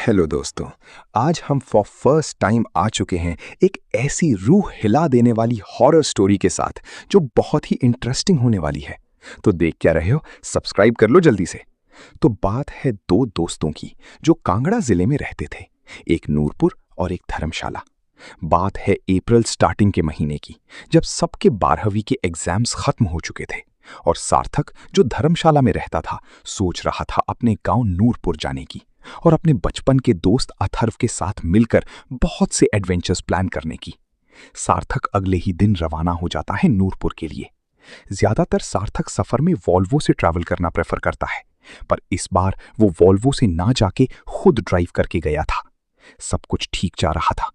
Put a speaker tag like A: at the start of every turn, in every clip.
A: Hello दोस्तों। आज हम फॉर फर्स्ट टाइम आ चुके हैं एक ऐसी रूह हिला देने वाली हॉरर स्टोरी के साथ जो बहुत ही इंटरेस्टिंग होने वाली है। तो देख क्या रहे हो, सब्सक्राइब कर लो जल्दी से। तो बात है दो दोस्तों की जो कांगड़ा जिले में रहते थे, एक नूरपुर और एक धर्मशाला। बात है अप्रैल स्टार्टिंग के महीने की, जब सबके 12वीं के एग्जाम्स खत्म हो चुके थे और सार्थक जो धर्मशाला में रहता था सोच रहा था अपने गांव नूरपुर जाने की और अपने बचपन के दोस्त अथर्व के साथ मिलकर बहुत से एडवेंचर्स प्लान करने की। सार्थक अगले ही दिन रवाना हो जाता है नूरपुर के लिए। ज्यादातर सार्थक सफर में वॉल्वो से ट्रैवल करना प्रेफर करता है, पर इस बार वो वॉल्वो से ना जाके खुद ड्राइव करके गया था। सब कुछ ठीक जा रहा था।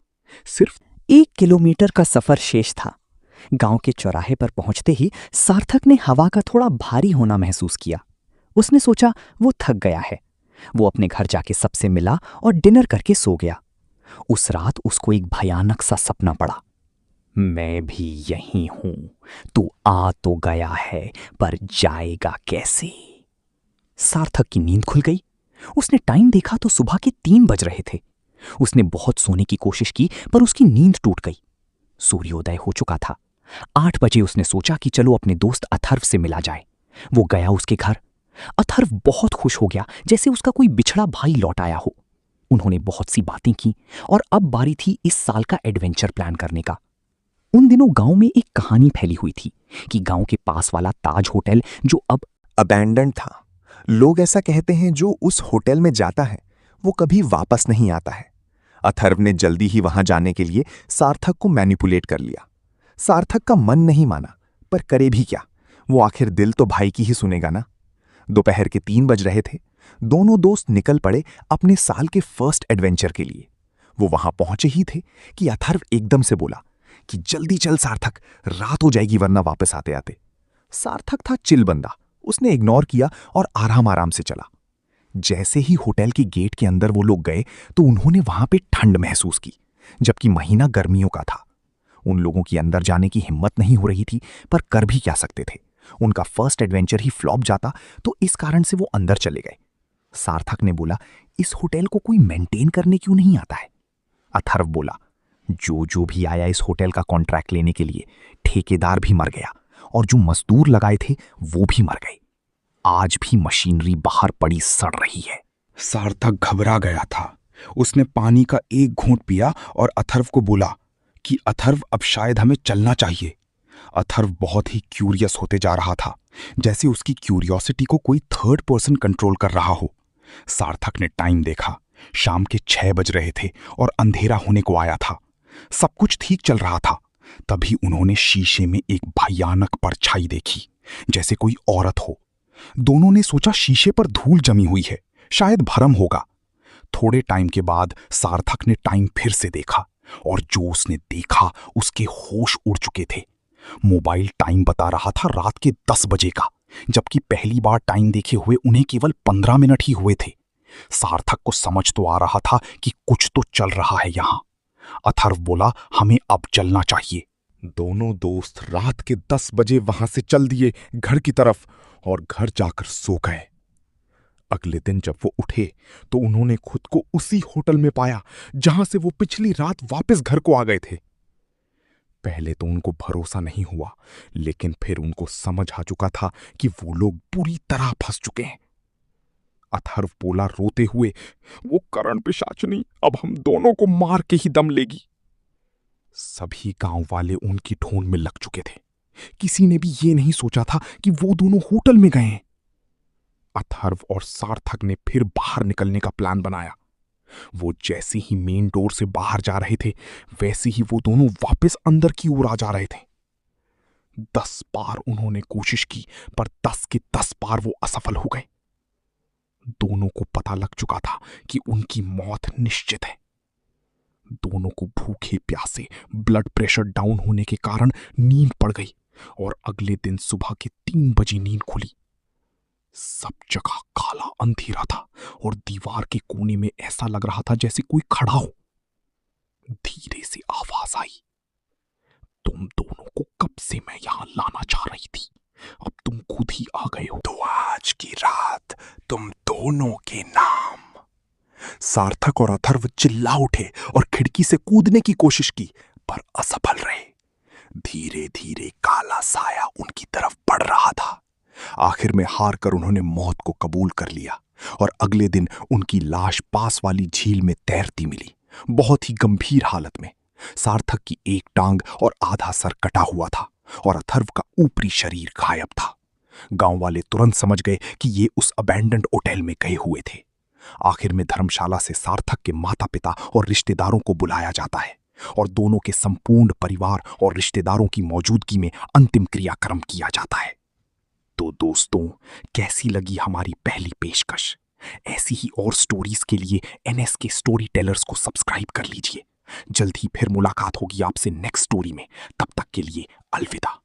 A: सिर्फ
B: 1 किलोमीटर का सफर शेष था। गांव के चौराहे पर पहुंचते ही सार्थक ने हवा का थोड़ा भारी होना महसूस किया। उसने सोचा वो थक गया है। वो अपने घर जाके सबसे मिला और डिनर करके सो गया। उस रात उसको एक भयानक सा सपना पड़ा। मैं भी यहीं हूं, तू आ तो गया है पर जाएगा कैसे? सार्थक की नींद खुल गई। उसने टाइम देखा तो सुबह के 3 बज रहे थे। उसने बहुत सोने की कोशिश की पर उसकी नींद टूट गई। सूर्योदय हो चुका था। 8 बजे उसने सोचा कि चलो अपने दोस्त अथर्व से मिला जाए। वो गया उसके घर। अथर्व बहुत खुश हो गया, जैसे उसका कोई बिछड़ा भाई लौट आया हो। उन्होंने बहुत सी बातें की और अब बारी थी इस साल का एडवेंचर प्लान करने का। उन दिनों गांव में एक कहानी फैली हुई थी कि गांव के पास वाला ताज होटल जो अब
C: अबैंडन था। लोग ऐसा कहते हैं जो उस होटल में जाता है वो कभी वापस नहीं आता है। अथर्व ने जल्दी ही वहां जाने के लिए सार्थक को मैनिपुलेट कर लिया। सार्थक का मन नहीं माना, पर करे भी क्या, वो आखिर दिल तो भाई की ही सुनेगा ना। दोपहर के 3 बज रहे थे। दोनों दोस्त निकल पड़े अपने साल के फर्स्ट एडवेंचर के लिए। वो वहां पहुंचे ही थे कि अथर्व एकदम से बोला कि जल्दी चल सार्थक, रात हो जाएगी वरना वापस आते आते। सार्थक था चिल बंदा, उसने इग्नोर किया और आराम आराम से चला। जैसे ही होटल के गेट के अंदर वो लोग गए तो उन्होंने वहां पे ठंड महसूस की, जबकि महीना गर्मियों का था। उन लोगों की अंदर जाने की हिम्मत नहीं हो रही थी, पर कर भी क्या सकते थे। उनका फर्स्ट एडवेंचर ही फ्लॉप जाता, तो इस कारण से वो अंदर चले गए। सार्थक ने बोला, इस होटल को कोई मेंटेन करने क्यों नहीं आता है? अथर्व बोला, जो जो भी आया इस होटल का कॉन्ट्रैक्ट लेने के लिए, ठेकेदार भी मर गया और जो मजदूर लगाए थे वो भी मर गए। आज भी मशीनरी बाहर पड़ी सड़ रही है।
D: सार्थक घबरा गया था। उसने पानी का एक घूंट पिया और अथर्व को बोला कि अथर्व, अब शायद हमें चलना चाहिए। अथर्व बहुत ही क्यूरियस होते जा रहा था, जैसे उसकी क्यूरियोसिटी को कोई थर्ड पर्सन कंट्रोल कर रहा हो। सार्थक ने टाइम देखा। शाम के 6 बज रहे थे और अंधेरा होने को आया था। सब कुछ ठीक चल रहा था। तभी उन्होंने शीशे में एक भयानक परछाई देखी, जैसे कोई औरत हो। दोनों ने सोचा शीशे पर धूल जमी हुई है, शायद भरम होगा। थोड़े टाइम के बाद सार्थक ने टाइम फिर से देखा और जो उसने देखा उसके होश उड़ चुके थे। मोबाइल टाइम बता रहा था रात के 10 बजे का, जबकि पहली बार टाइम देखे हुए उन्हें केवल 15 मिनट ही हुए थे। सार्थक को समझ तो आ रहा था कि कुछ तो चल रहा है यहां। अथर्व बोला, हमें अब चलना चाहिए।
C: दोनों दोस्त रात के 10 बजे वहां से चल दिए घर की तरफ और घर जाकर सो गए। अगले दिन जब वो उठे तो उन्होंने खुद को उसी होटल में पाया जहां से वो पिछली रात वापस घर को आ गए थे। पहले तो उनको भरोसा नहीं हुआ, लेकिन फिर उनको समझ आ चुका था कि वो लोग बुरी तरह फंस चुके हैं। अथर्व बोला रोते हुए, वो करण पिशाचनी अब हम दोनों को मार के ही दम लेगी। सभी गांव वाले उनकी ढूंढ में लग चुके थे। किसी ने भी ये नहीं सोचा था कि वो दोनों होटल में गए हैं। अथर्व और सार्थक ने फिर बाहर निकलने का प्लान बनाया। वो जैसे ही मेन डोर से बाहर जा रहे थे, वैसे ही वो दोनों वापस अंदर की ओर आ जा रहे थे। 10 बार उन्होंने कोशिश की, पर 10 के 10 बार वो असफल हो गए। दोनों को पता लग चुका था कि उनकी मौत निश्चित है। दोनों को भूखे प्यासे, ब्लड प्रेशर डाउन होने के कारण नींद पड़ गई और अगले दिन सुबह के 3 बजे नींद खुली। सब जगह काला अंधेरा था और दीवार के कोने में ऐसा लग रहा था जैसे कोई खड़ा हो। धीरे से आवाज आई, तुम दोनों को कब से मैं यहां लाना चाह रही थी, अब तुम खुद ही आ गए हो। तो आज की रात तुम दोनों के नाम सार्थक और अथर्व चिल्ला उठे और खिड़की से कूदने की कोशिश की, पर असफल रहे। धीरे धीरे काला साया उनकी तरफ बढ़ रहा था। आखिर में हार कर उन्होंने मौत को कबूल कर लिया और अगले दिन उनकी लाश पास वाली झील में तैरती मिली, बहुत ही गंभीर हालत में। सार्थक की एक टांग और आधा सर कटा हुआ था और अथर्व का ऊपरी शरीर गायब था। गांव वाले तुरंत समझ गए कि ये उस अबैंडन्ड होटल में गए हुए थे। आखिर में धर्मशाला से सार्थक के माता पिता और रिश्तेदारों को बुलाया जाता है और दोनों के संपूर्ण परिवार और रिश्तेदारों की मौजूदगी में अंतिम क्रियाक्रम किया जाता है। तो दोस्तों, कैसी लगी हमारी पहली पेशकश? ऐसी ही और स्टोरीज के लिए NSK स्टोरी टेलर्स को सब्सक्राइब कर लीजिए। जल्द ही फिर मुलाकात होगी आपसे नेक्स्ट स्टोरी में। तब तक के लिए अलविदा।